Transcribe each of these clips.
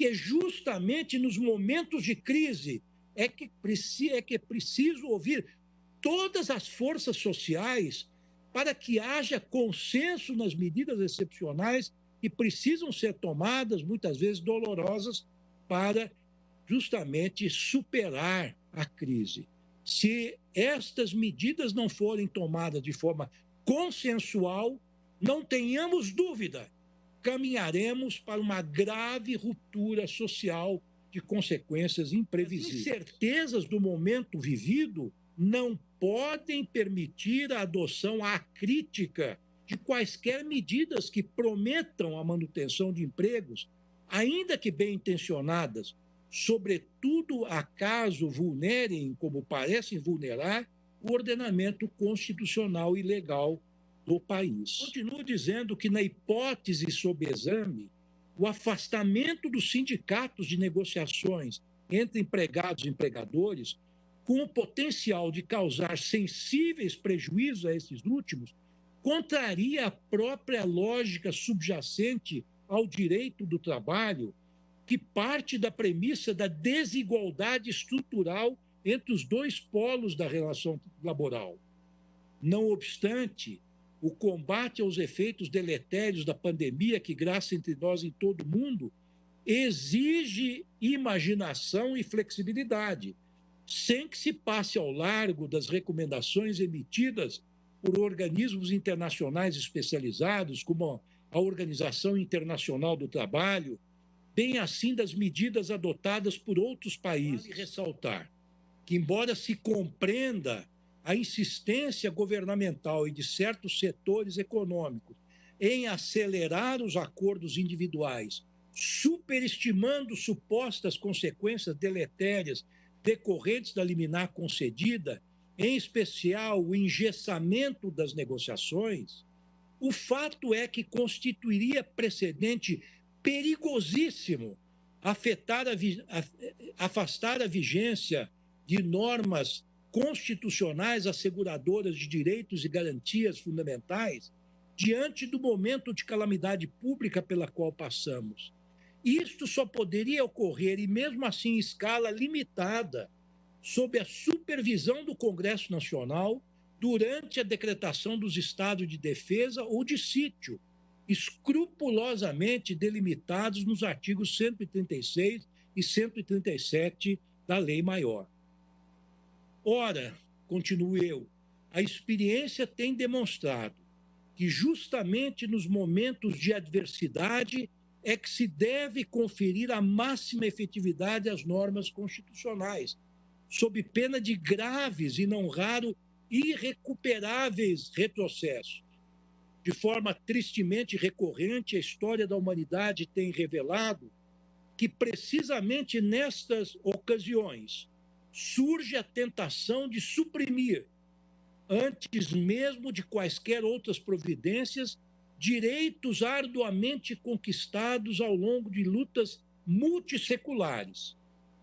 porque justamente nos momentos de crise é que é preciso ouvir todas as forças sociais para que haja consenso nas medidas excepcionais que precisam ser tomadas, muitas vezes dolorosas, para justamente superar a crise. Se estas medidas não forem tomadas de forma consensual, não tenhamos dúvida, caminharemos para uma grave ruptura social de consequências imprevisíveis. As incertezas do momento vivido não podem permitir a adoção acrítica de quaisquer medidas que prometam a manutenção de empregos, ainda que bem intencionadas, sobretudo acaso vulnerem, como parecem vulnerar, o ordenamento constitucional e legal do país. Continuo dizendo que, na hipótese sob exame, o afastamento dos sindicatos de negociações entre empregados e empregadores, com o potencial de causar sensíveis prejuízos a esses últimos, contraria a própria lógica subjacente ao direito do trabalho, que parte da premissa da desigualdade estrutural entre os dois polos da relação laboral. Não obstante, o combate aos efeitos deletérios da pandemia que graça entre nós em todo o mundo exige imaginação e flexibilidade, sem que se passe ao largo das recomendações emitidas por organismos internacionais especializados, como a Organização Internacional do Trabalho, bem assim das medidas adotadas por outros países. Vale ressaltar que, embora se compreenda a insistência governamental e de certos setores econômicos em acelerar os acordos individuais, superestimando supostas consequências deletérias decorrentes da liminar concedida, em especial o engessamento das negociações, o fato é que constituiria precedente perigosíssimo afastar a vigência de normas constitucionais asseguradoras de direitos e garantias fundamentais diante do momento de calamidade pública pela qual passamos. Isto só poderia ocorrer, e mesmo assim em escala limitada, sob a supervisão do Congresso Nacional, durante a decretação dos estados de defesa ou de sítio, escrupulosamente delimitados nos artigos 136 e 137 da Lei Maior. Ora, continuo eu, a experiência tem demonstrado que justamente nos momentos de adversidade é que se deve conferir a máxima efetividade às normas constitucionais, sob pena de graves e, não raro, irrecuperáveis retrocessos. De forma tristemente recorrente, a história da humanidade tem revelado que, precisamente nestas ocasiões, surge a tentação de suprimir, antes mesmo de quaisquer outras providências, direitos arduamente conquistados ao longo de lutas multisseculares.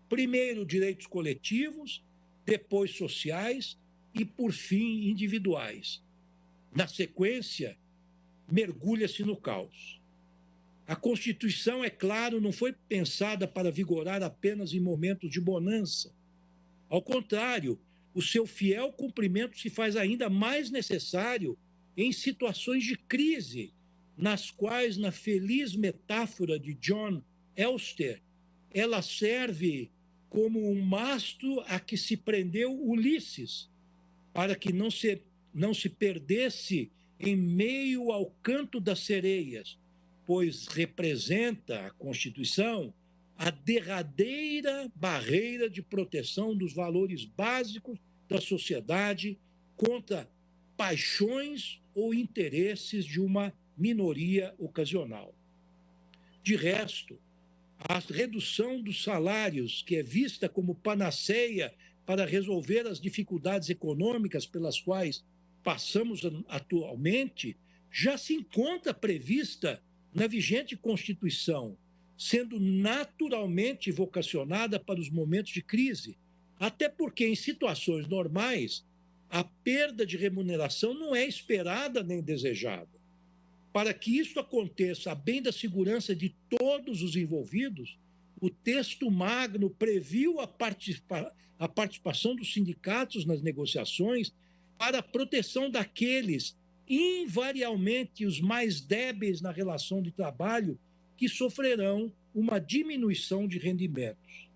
Primeiro, direitos coletivos, depois sociais e, por fim, individuais. Na sequência, mergulha-se no caos. A Constituição, é claro, não foi pensada para vigorar apenas em momentos de bonança. Ao contrário, o seu fiel cumprimento se faz ainda mais necessário em situações de crise, nas quais, na feliz metáfora de John Elster, ela serve como um mastro a que se prendeu Ulisses, para que não se perdesse em meio ao canto das sereias, pois representa a Constituição a derradeira barreira de proteção dos valores básicos da sociedade contra paixões ou interesses de uma minoria ocasional. De resto, a redução dos salários, que é vista como panaceia para resolver as dificuldades econômicas pelas quais passamos atualmente, já se encontra prevista na vigente Constituição, sendo naturalmente vocacionada para os momentos de crise, até porque, em situações normais, a perda de remuneração não é esperada nem desejada. Para que isso aconteça a bem da segurança de todos os envolvidos, o texto magno previu a participação dos sindicatos nas negociações para a proteção daqueles, invariavelmente os mais débeis na relação de trabalho, que sofrerão uma diminuição de rendimentos.